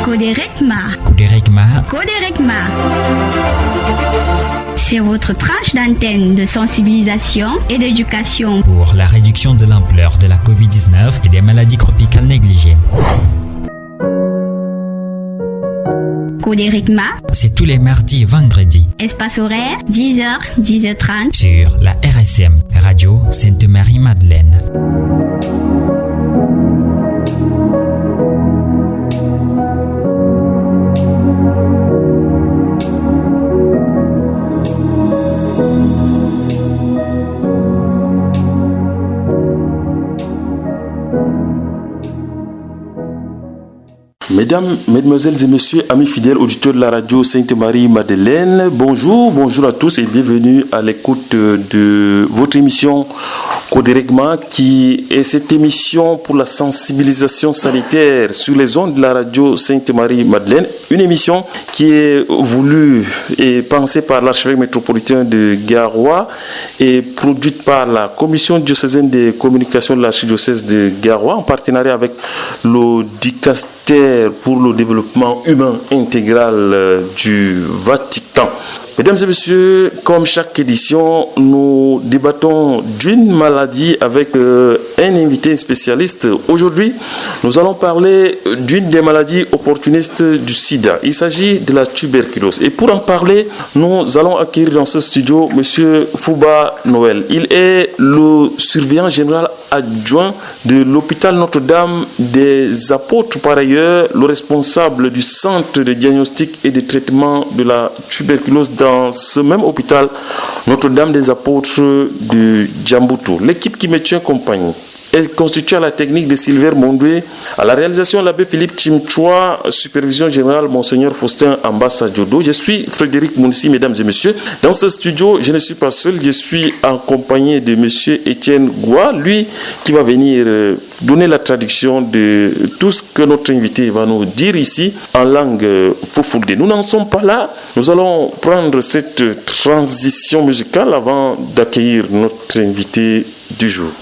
Codericma. C'est votre tranche d'antenne de sensibilisation et d'éducation pour la réduction de l'ampleur de la COVID-19 et des maladies tropicales négligées. Codericma, c'est tous les mardis et vendredis. Espace horaire 10h, 10h30 sur la RSM, Radio Sainte-Marie-Madeleine. Mesdames, Mesdemoiselles et Messieurs, amis fidèles auditeurs de la radio Sainte-Marie-Madeleine, bonjour à tous et bienvenue à l'écoute de votre émission Codericma, qui est cette émission pour la sensibilisation sanitaire sur les ondes de la radio Sainte-Marie-Madeleine, une émission qui est voulue et pensée par l'archevêque métropolitain de Garoua et produite par la commission diocésaine des communications de l'archidiocèse de Garoua en partenariat avec l'Odicaster pour le développement humain intégral du Vatican. Mesdames et messieurs, comme chaque édition, nous débattons d'une maladie avec un invité spécialiste. Aujourd'hui, nous allons parler d'une des maladies opportunistes du sida. Il s'agit de la tuberculose. Et pour en parler, nous allons accueillir dans ce studio M. Fouba Noël. Il est le surveillant général adjoint de l'hôpital Notre-Dame des Apôtres. Par ailleurs, le responsable du centre de diagnostic et de traitement de la tuberculose dans ce même hôpital Notre-Dame des Apôtres de Djamboutou. L'équipe qui me tient compagnie est constituée à la technique de Sylvain Mondoué, à la réalisation l'abbé Philippe Chimchoua, supervision générale Monseigneur Faustin Ambassadiodo. Je suis Frédéric Mounsi, mesdames et messieurs. Dans ce studio, je ne suis pas seul, je suis accompagné de monsieur Étienne Goua, lui qui va venir donner la traduction de tout ce que notre invité va nous dire ici en langue Fofulde. Nous n'en sommes pas là, nous allons prendre cette transition musicale avant d'accueillir notre invité du jour.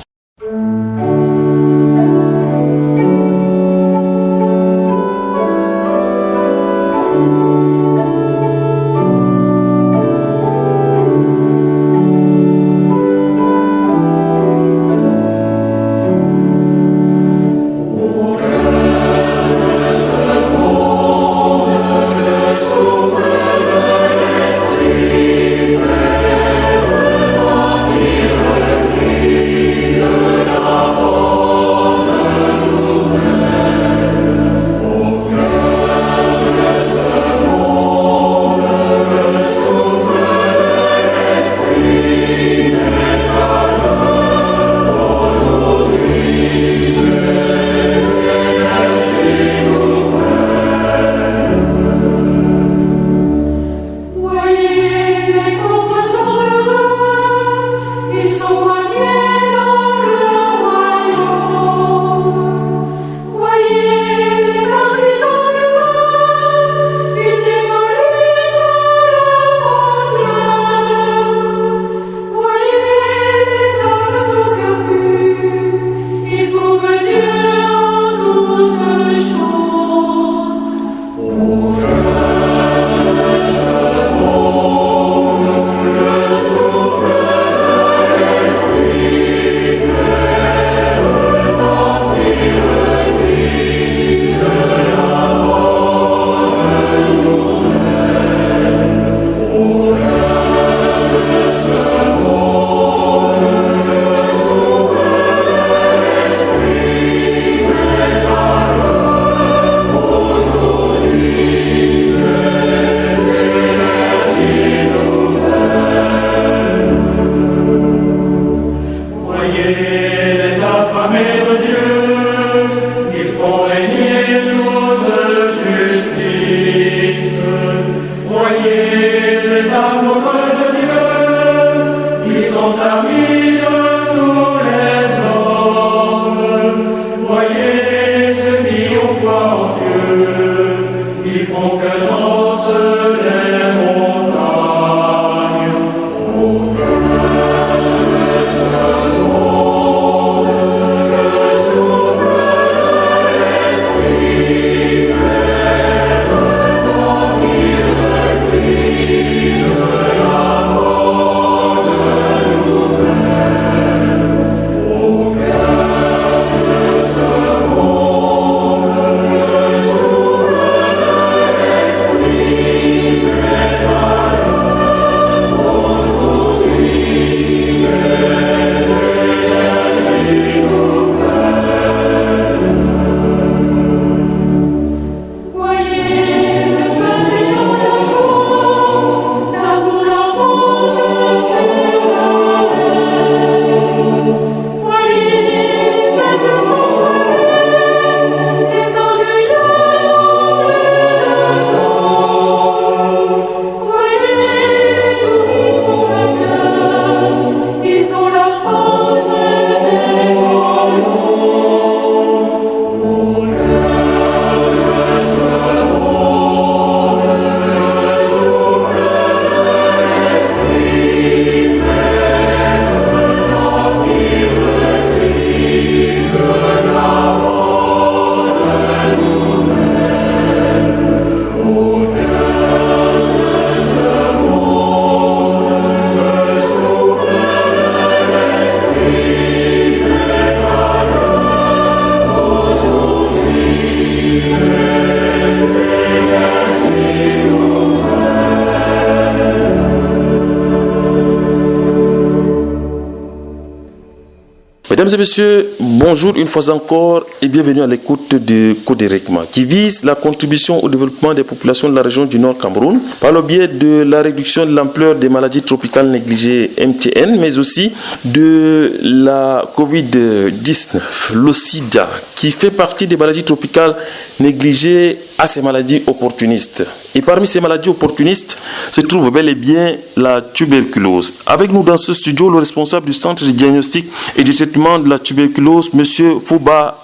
Mesdames et messieurs, bonjour une fois encore et bienvenue à l'écoute de Codérégma qui vise la contribution au développement des populations de la région du Nord Cameroun par le biais de la réduction de l'ampleur des maladies tropicales négligées MTN, mais aussi de la Covid-19, le sida, qui fait partie des maladies tropicales négligées à ces maladies opportunistes. Et parmi ces maladies opportunistes se trouve bel et bien la tuberculose. Avec nous dans ce studio, le responsable du centre de diagnostic et de traitement de la tuberculose, M. Fouba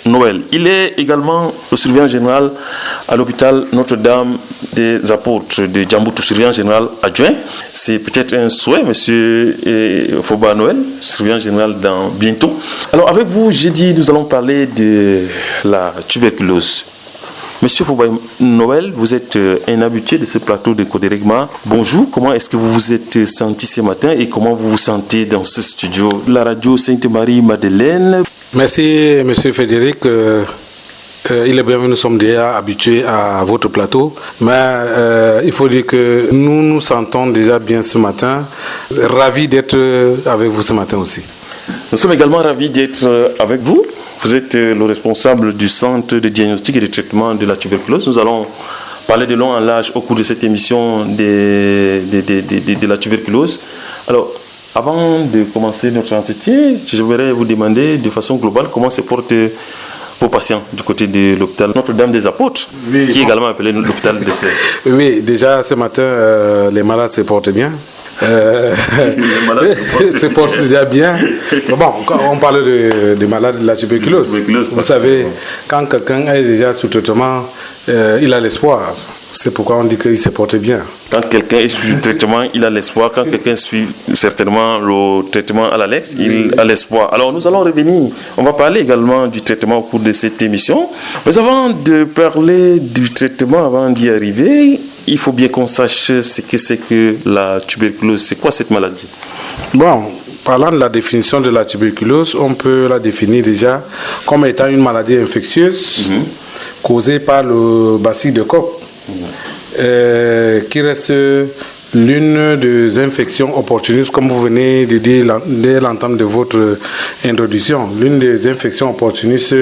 Noël. Il est également le surveillant général à l'hôpital Notre-Dame des Apôtres de Djamboutou, surveillant général adjoint. C'est peut-être un souhait, M. Fouba Noël, surveillant général dans bientôt. Alors avec vous, j'ai dit, nous allons parler de la tuberculose. Monsieur Fouba Noël, vous êtes un habitué de ce plateau de Codérégma. Bonjour, comment est-ce que vous vous êtes senti ce matin et comment vous vous sentez dans ce studio de la radio Sainte-Marie-Madeleine? Merci, monsieur Frédéric. Il est bien, nous sommes déjà habitués à votre plateau, mais il faut dire que nous nous sentons déjà bien ce matin. Ravis d'être avec vous ce matin aussi. Nous sommes également ravis d'être avec vous. Vous êtes le responsable du centre de diagnostic et de traitement de la tuberculose. Nous allons parler de long en large au cours de cette émission de la tuberculose. Alors, avant de commencer notre entretien, je voudrais vous demander de façon globale comment se portent vos patients du côté de l'hôpital Notre-Dame des Apôtres, oui, qui est également appelé l'hôpital des Serres. Oui, déjà ce matin, les malades se portent bien. Se portent déjà bien. Bon, on parle de malades de la tuberculose. Vous savez, quand quelqu'un est déjà sous traitement, il a l'espoir. C'est pourquoi on dit qu'il se porte bien. Quand quelqu'un est sous traitement, il a l'espoir. Quand quelqu'un suit certainement le traitement à la lettre, il a l'espoir. Alors nous allons revenir. On va parler également du traitement au cours de cette émission. Mais avant de parler du traitement, avant d'y arriver, il faut bien qu'on sache ce que c'est que la tuberculose. C'est quoi cette maladie? Bon, parlant de la définition de la tuberculose, on peut la définir déjà comme étant une maladie infectieuse causée par le bacille de Koch, qui reste l'une des infections opportunistes, comme vous venez de dire dès l'entame de votre introduction, l'une des infections opportunistes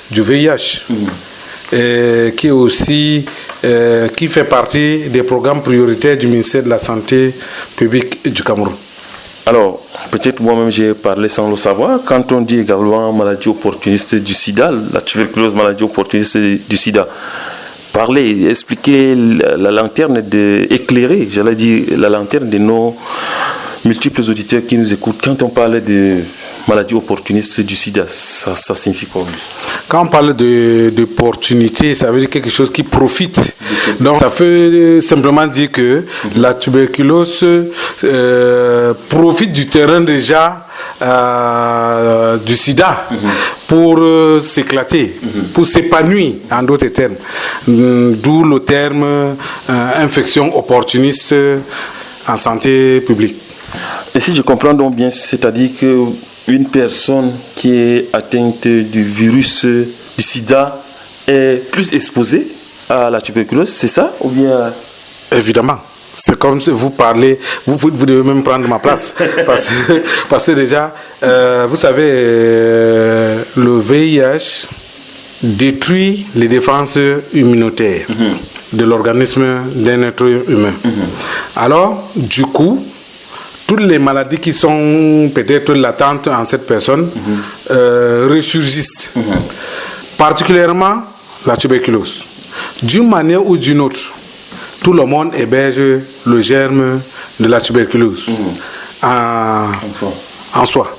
du VIH. Qui est aussi qui fait partie des programmes prioritaires du ministère de la Santé publique du Cameroun. Alors, peut-être moi-même j'ai parlé sans le savoir. Quand on dit également maladie opportuniste du sida, la tuberculose, maladie opportuniste du sida, parler, expliquer la lanterne éclairer, j'allais dire la lanterne de nos multiples auditeurs qui nous écoutent. Quand on parle de maladie opportuniste du sida, ça signifie quoi? Quand on parle d'opportunité, ça veut dire quelque chose qui profite. Donc ça veut simplement dire que la tuberculose profite du terrain déjà du sida pour s'éclater, pour s'épanouir, en d'autres termes. D'où le terme infection opportuniste en santé publique. Et si je comprends donc bien, c'est-à-dire que une personne qui est atteinte du virus du sida est plus exposée à la tuberculose, c'est ça ou bien? Évidemment. C'est comme si vous parlez, vous devez même prendre ma place. Parce que déjà, vous savez, le VIH détruit les défenses immunitaires de l'organisme d'un être humain. Alors, du coup, toutes les maladies qui sont peut-être latentes en cette personne ressurgissent. Particulièrement la tuberculose. D'une manière ou d'une autre, tout le monde héberge le germe de la tuberculose en soi.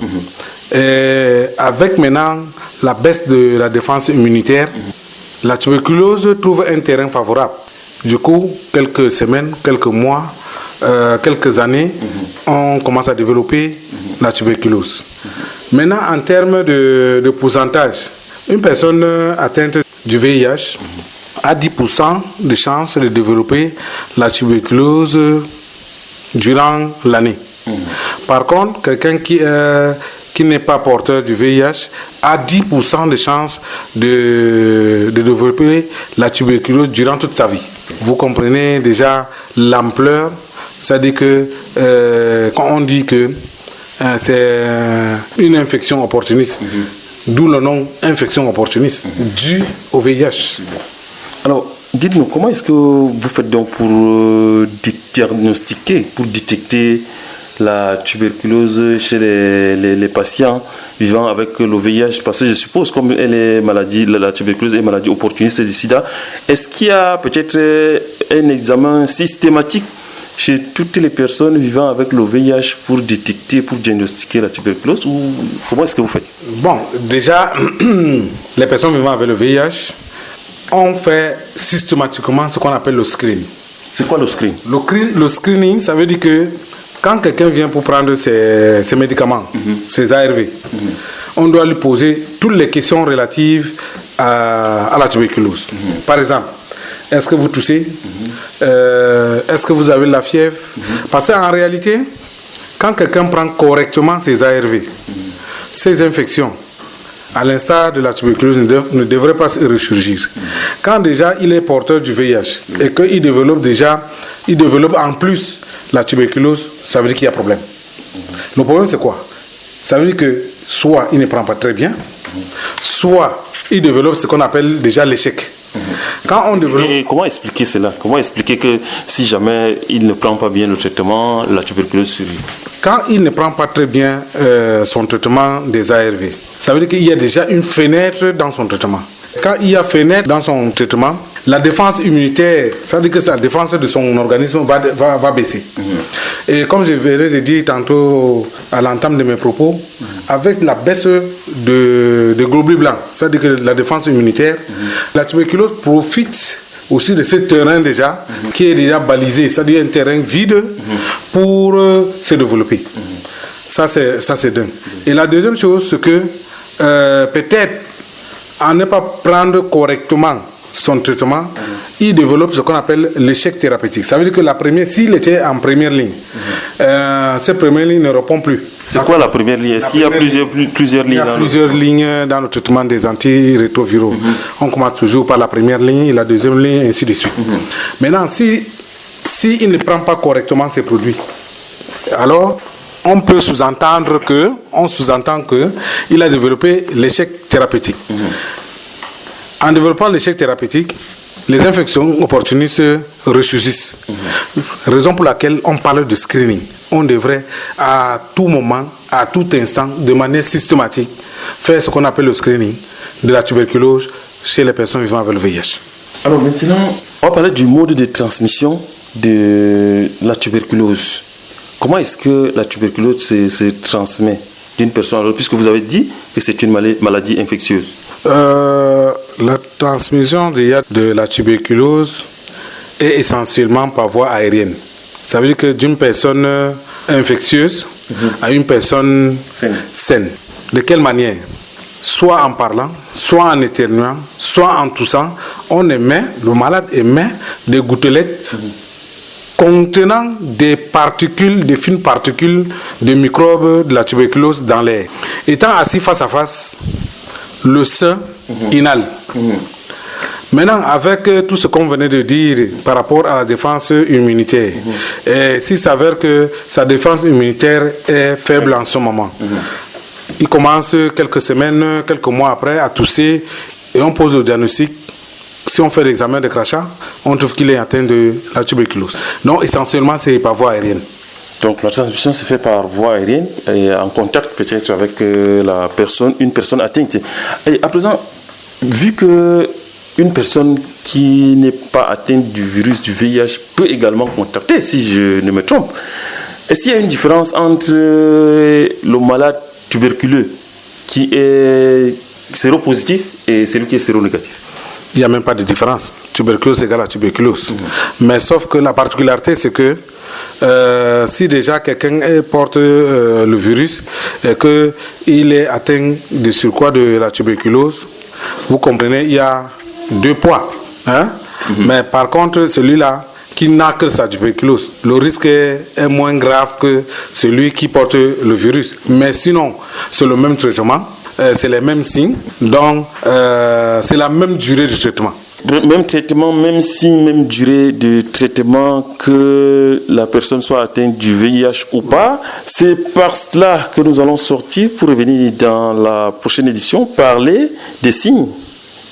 Et avec maintenant la baisse de la défense immunitaire, la tuberculose trouve un terrain favorable. Du coup, quelques semaines, quelques mois, quelques années, on commence à développer la tuberculose. Maintenant, en termes de pourcentage, une personne atteinte du VIH a 10% de chances de développer la tuberculose durant l'année. Par contre, quelqu'un qui n'est pas porteur du VIH a 10% de chances de développer la tuberculose durant toute sa vie. Vous comprenez déjà l'ampleur, c'est-à-dire que quand on dit que c'est une infection opportuniste. D'où le nom infection opportuniste, due au VIH. Alors, dites-nous, comment est-ce que vous faites donc pour diagnostiquer, pour détecter la tuberculose chez les patients vivant avec le VIH? Parce que je suppose, comme elle est maladie, la tuberculose est maladie opportuniste du sida, est-ce qu'il y a peut-être un examen systématique chez toutes les personnes vivant avec le VIH pour détecter, pour diagnostiquer la tuberculose, ou comment est-ce que vous faites? Bon, déjà, les personnes vivant avec le VIH, on fait systématiquement ce qu'on appelle le screening. C'est quoi le screening? Le screening, ça veut dire que quand quelqu'un vient pour prendre ses médicaments, ses ARV, on doit lui poser toutes les questions relatives à la tuberculose. Par exemple, est-ce que vous toussez? Est-ce que vous avez de la fièvre? Parce qu'en réalité, quand quelqu'un prend correctement ses ARV, ces infections, à l'instar de la tuberculose, ne devraient pas se ressurgir. Quand déjà il est porteur du VIH et qu'il développe en plus la tuberculose, ça veut dire qu'il y a problème. Le problème, c'est quoi? Ça veut dire que soit il ne prend pas très bien, soit il développe ce qu'on appelle déjà l'échec. Quand on développe... Et comment expliquer cela? Comment expliquer que si jamais il ne prend pas bien le traitement, la tuberculose survit? Quand il ne prend pas très bien son traitement des ARV, ça veut dire qu'il y a déjà une fenêtre dans son traitement. Quand il y a fenêtre dans son traitement, la défense immunitaire, ça veut dire que la défense de son organisme va baisser. Et comme je venais de dire tantôt à l'entame de mes propos, avec la baisse de globules blancs, ça veut dire que la défense immunitaire, la tuberculose profite aussi de ce terrain déjà, qui est déjà balisé, c'est-à-dire un terrain vide pour se développer. Ça c'est d'un. Et la deuxième chose, c'est que peut-être en ne pas prendre correctement son traitement, il développe ce qu'on appelle l'échec thérapeutique. Ça veut dire que s'il était en première ligne, cette première ligne ne répond plus. C'est quoi la première ligne? Est-ce qu'il y a plusieurs lignes? Il y a plusieurs lignes dans le traitement des antirétroviraux. On commence toujours par la première ligne et la deuxième ligne, et ainsi de suite. Maintenant, s'il ne prend pas correctement ces produits, alors on peut sous-entendre qu'il a développé l'échec thérapeutique. En développant l'échec thérapeutique, les infections opportunistes ressurgissent. Raison pour laquelle on parle de screening. On devrait à tout moment, à tout instant, de manière systématique, faire ce qu'on appelle le screening de la tuberculose chez les personnes vivant avec le VIH. Alors maintenant, on va parler du mode de transmission de la tuberculose. Comment est-ce que la tuberculose se transmet d'une personne à l'autre, puisque vous avez dit que c'est une maladie infectieuse? La transmission de la tuberculose est essentiellement par voie aérienne. Ça veut dire que d'une personne infectieuse à une personne saine. De quelle manière? Soit en parlant, soit en éternuant, soit en toussant, le malade émet des gouttelettes contenant des fines particules de microbes de la tuberculose dans l'air. Étant assis face à face, le sein inhale. Maintenant, avec tout ce qu'on venait de dire par rapport à la défense immunitaire, s'il s'avère que sa défense immunitaire est faible en ce moment, il commence quelques semaines, quelques mois après à tousser et on pose le diagnostic. Si on fait l'examen de crachat, on trouve qu'il est atteint de la tuberculose. Donc, essentiellement, c'est par voie aérienne. Donc, la transmission se fait par voie aérienne et en contact peut-être avec une personne atteinte. Et à présent, vu que une personne qui n'est pas atteinte du virus du VIH peut également contacter, si je ne me trompe, est-ce qu'il y a une différence entre le malade tuberculeux qui est séropositif et celui qui est séronégatif? Il n'y a même pas de différence. Tuberculose égale à tuberculose. Mais sauf que la particularité, c'est que si déjà quelqu'un porte le virus et qu'il est atteint de surcroît de la tuberculose, vous comprenez, il y a deux poids. Mais par contre, celui-là qui n'a que sa tuberculose, le risque est moins grave que celui qui porte le virus. Mais sinon, c'est le même traitement. C'est les mêmes signes, donc c'est la même durée de traitement. même traitement, même durée de traitement, que la personne soit atteinte du VIH ou pas. C'est par cela que nous allons sortir pour revenir dans la prochaine édition, parler des signes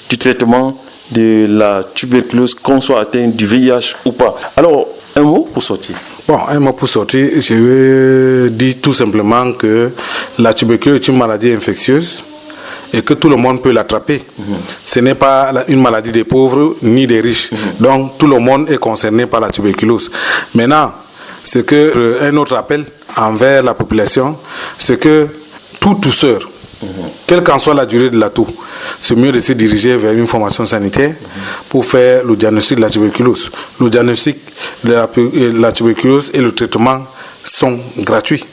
du traitement de la tuberculose, qu'on soit atteint du VIH ou pas. Alors, un mot pour sortir. Bon, un mot pour sortir, je veux dire tout simplement que la tuberculose est une maladie infectieuse et que tout le monde peut l'attraper. Ce n'est pas une maladie des pauvres ni des riches. Donc, tout le monde est concerné par la tuberculose. Maintenant, c'est que un autre appel envers la population, c'est que tout tousseur, quelle qu'en soit la durée de la toux, c'est mieux de se diriger vers une formation sanitaire pour faire le diagnostic de la tuberculose. Le diagnostic de la tuberculose et le traitement sont gratuits.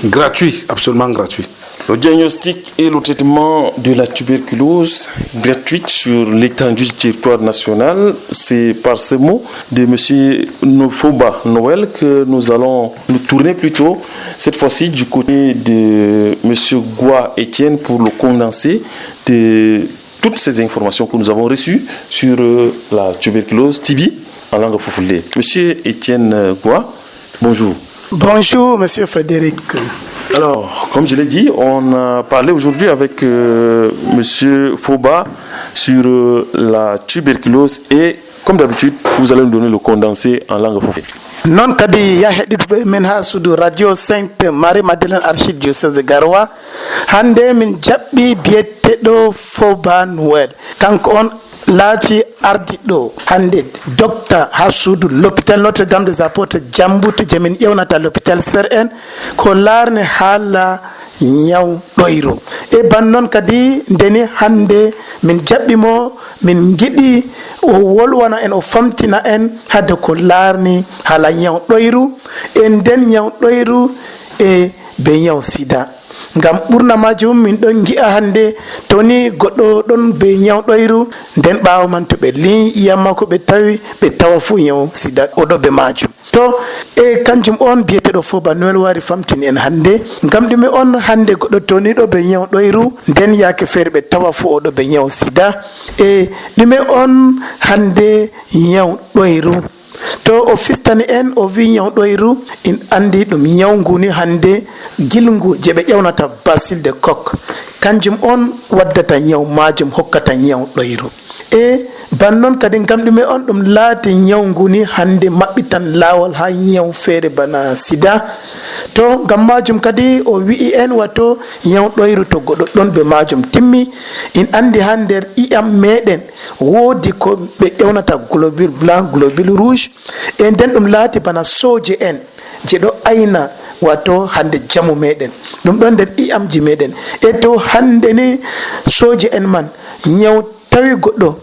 Gratuits, absolument gratuits. Le diagnostic et le traitement de la tuberculose gratuite sur l'étendue du territoire national, c'est par ce mot de M. Foba Noël que nous allons nous tourner plutôt, cette fois-ci du côté de M. Goua Etienne pour le condensé de toutes ces informations que nous avons reçues sur la tuberculose TB en langue fulfulde. M. Etienne Goua, bonjour. Bonjour, M. Frédéric. Alors, comme je l'ai dit, on a parlé aujourd'hui avec M. Foba sur la tuberculose et, comme d'habitude, vous allez nous donner le condensé en langue fulfulde. Non kadi ya heɗiɗuɓe men ha suudu radio Sainte Marie Madeleine archidiocèse de Garoua. Hande min jaɓɓi biyeteɗo Foba Noël, kanko on laati ardiɗo hande docteur ha suudu l'hôpital Notre Dame des Apôtres Jambutu je min ƴewnata l'hôpital Sœur en ko larne haala ñaw ɗoyru. E bannon kadi ndeni hande min jaɓɓimo, min giɗi o wolwana en, o famtina en hade ko larni haala ñaw ɗoyru e nden ñaw ɗoyru e be ñaw sida. Ngam ɓurna majum min ɗon gi'a hande toni goɗɗo ɗon be ñaw ɗoyru nden ɓawo man to ɓe li iyam makko ɓe tawi ɓe tawa fu ñaw sida oɗo be majum. To e kanjum on biyeteɗo Foba Noël wari famtini en hande. Ngam ɗume on hande goɗɗo toni ɗo be ñaw ɗoyru nden yake feere ɓe tawa fu oɗo be ñaw sida. E ɗume on hande ñaw ɗoyru? To o fistani en o wi ñaw ɗoyru in andi ɗum ñawngu ni hande gilngu je ɓe ƴewnata bacille de coque, kanjum on waddata ñaw majum hokkata ñaw ɗoyru. E bannon kadi ngam ɗume on ɗum laati ñawngu ni hande maɓɓitan laawol ha ñaw feere bana sida. To ngam majum kadi o wi'i en wato ñaw ɗoyru to goɗɗo ɗon be majum timmi, in andi ha nder iyam meɗen woodi ko ɓe ƴewnata globule blanc, globule rouge, e nden ɗum laati bana soje en je ɗo ayna wato hande jamu meɗen, ɗum ɗon nder iyamji meɗen. E to hande ni soje en man ñaw tawi goɗɗo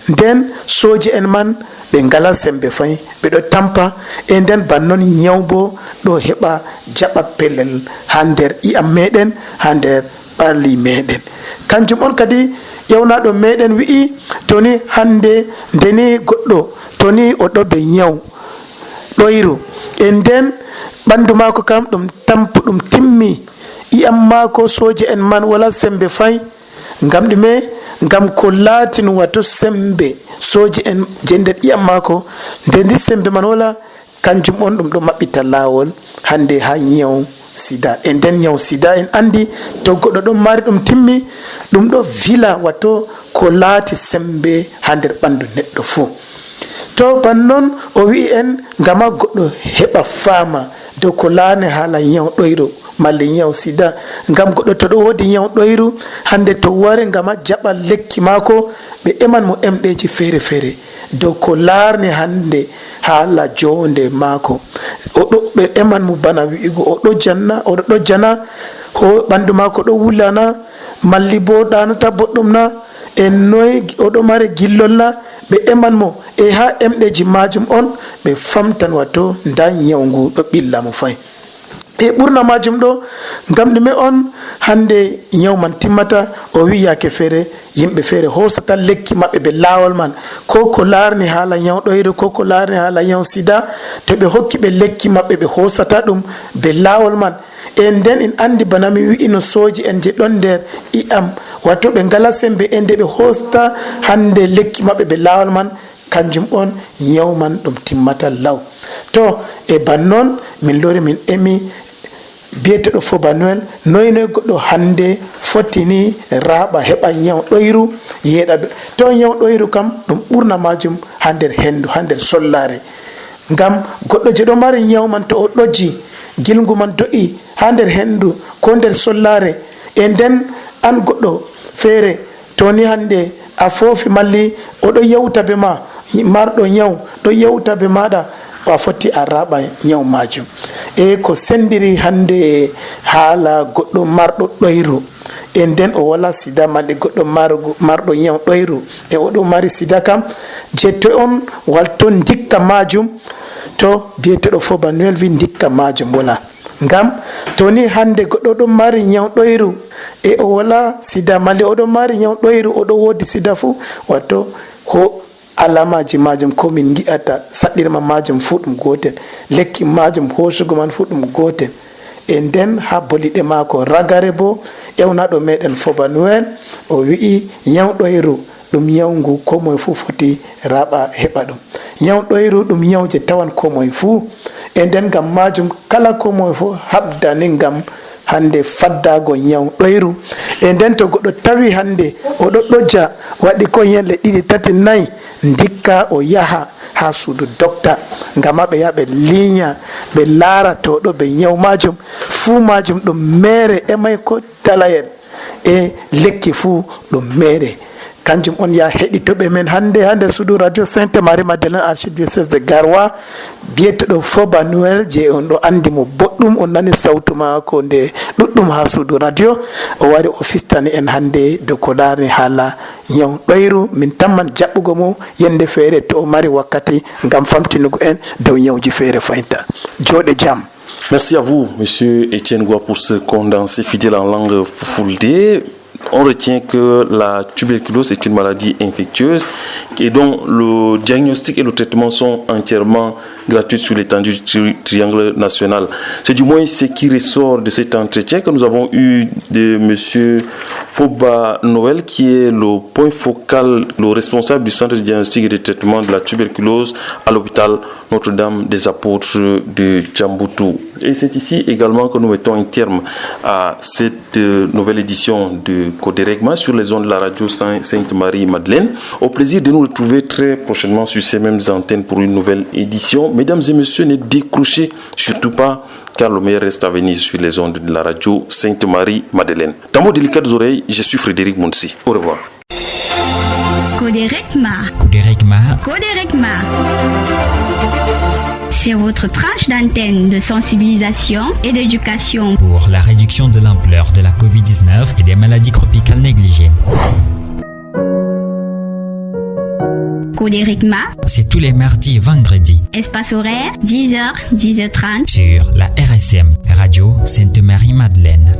nden soje en man ɓe ngala sembe fayi, ɓe ɗo tampa e nden bannon ñaw bo ɗo heɓa jaɓa pellel ha nder iyam meɗen, ha nder ɓalli meɗen. Kanjum on kadi ƴewnaɗo meɗen wi'i toni hande ndeni goɗɗo toni oɗo be ñaw ɗoyru e nden ɓandu mako kam ɗum tampu ɗum timmi, iyam mako soje en man wala sembe fayi. Ngam ɗume? Ngam ko laatin wato sembe soje en je nder iyam mako nde ndi sembe man wala, kanjum on ɗum ɗo maɓɓita laawol hande ha ñaw sida. E nden ñaw sida en andi to goɗɗo ɗon mari ɗum timmi ɗum ɗo vila wato ko laati sembe ha nder ɓandu neɗɗo fuu. To bannon o wi'i en ngama goɗɗo heɓa faama dow ko laane haala ñaw ɗoyru malli ñaw sida, ngam goɗɗo to ɗo woodi ñaw ɗoyru hande to wari ngama jaɓa lekki maako ɓe eman mo emɗeji feere feere dow ko laarni hande haala jonde maako. Oɗo ɓe eman mo bana wi'igo oɗo janna, oɗo ɗojjana, ho ɓandu maako ɗo wulana, malli bo ɗanata boɗɗum na, e noy oɗo mari gillol na, ɓe eman mo e ha emɗeji majum on ɓe famtan wato nda ñawngu ɗo ɓilla mo fayi. e ɓurna majum ɗo ngam ɗume on hande ñaw man timmata o wi yake feere yimɓe feere hosata lekki maɓɓe ɓe laawol man ko laarni haala ñawɗoyre ko laarni haala ñaw sida to ɓe hokki ɓe lekki maɓɓe ɓe hosata ɗum ɓe laawol man e nden en andi bana mi wi'ino soji en je ɗon nder i'am wato ɓe ngala sembe e nde ɓe hosta hande lekki maɓɓe ɓe laawol man kanjum on ñaw man ɗum timmata law to e bannoon min lori min emi biyeteɗo Fobanuel noynoy goɗɗo hande fotini raaɓa heɓa ñaw ɗoyru yeeɗa to ñaw ɗoyru kam ɗum ɓurna majum ha nder hendu ha nder sollare ngam goɗɗo je ɗo mari ñaw man to o ɗoji gilgu man do'i ha nder hendu ko nder sollare e nden an goɗɗo feere toni hande a foofi malli oɗo yewta be ma marɗo ñaw ɗo yewta be maɗa a foti a raɓa ñaw majum e ko sendiri hande haala goɗɗo marɗo ɗoyru e nden o wala sida malli goɗɗo marɗo ñaw ɗoyru e oɗo mari sida kam je to on walto dikka majum to biyeteɗo Fobanuel wi dikka majum wala ngam toni hande goɗɗo ɗo mari ñaw ɗoyru e o wala sida malli oɗo mari ñaw ɗoyru oɗo wodi sida fu wato ho alamaji majum ko min gi'ata saɗɗirma majum fu ɗum gotel lekki majum hosugo man fu ɗum gotel e nden ha boliɗe mako ragare bo ewnaɗo meɗen Fobanuel o wi'i ñaw ɗoyru ɗum ñawngu ko moye fu foti raɓa heɓa ɗum ñaw ɗoyru ɗum ñawje tawan ko moye fu e nden gam majum kala ko moye fu habdani gam hande faddago ñaw ɗoyru e nden to goɗɗo tawi hande oɗo ɗoja waɗi ko ñelle ɗiɗi tati nayyi dikka o yaha ha suudu docta gama ɓe yaha ɓe liña ɓe laara to ɗo ɓe ñaw majum fuu majum ɗum mere emay ko dalayel e lekki fuu ɗum mere kanjum on ya heɗitoɓe men hande ha nder suudu radio Sainte Marie Madeleine archidiocèse de Garoua biyeteɗo Fobanuel je on ɗo andi mo boɗɗum on nani sawtu mako nde ɗuɗɗum ha suudu radio o wari o fistani en hande de ko laarni haala ñaw ɗoyru min tamman jaɓɓugo mo yende feere to o mari wakkati ngam famtinugo en dow ñawji feere fayinta jooɗe jaam. Merci à vous, Monsieur Etienne Goua, pour ce condensé fidèle en langue fulfulde. On retient que la tuberculose est une maladie infectieuse et dont le diagnostic et le traitement sont entièrement gratuits sur l'étendue du triangle national. C'est du moins ce qui ressort de cet entretien que nous avons eu de M. Fobanuel, qui est le point focal, le responsable du centre de diagnostic et de traitement de la tuberculose à l'hôpital Notre-Dame des Apôtres de Djamboutou. Et c'est ici également que nous mettons un terme à cette nouvelle édition de Codéregma sur les ondes de la radio Sainte Marie Madeleine. Au plaisir de nous retrouver très prochainement sur ces mêmes antennes pour une nouvelle édition. Mesdames et messieurs, ne décrochez surtout pas, car le meilleur reste à venir sur les ondes de la radio Sainte Marie Madeleine. Dans vos délicates oreilles, je suis Frédéric Mounsi. Au revoir. Codéregma. Codéregma. Codéregma. C'est votre tranche d'antenne de sensibilisation et d'éducation pour la réduction de l'ampleur de la Covid-19 et des maladies tropicales négligées. Codéregma. C'est tous les mardis et vendredis. Espace horaire 10h, 10h30 sur la RSM, Radio Sainte Marie Madeleine.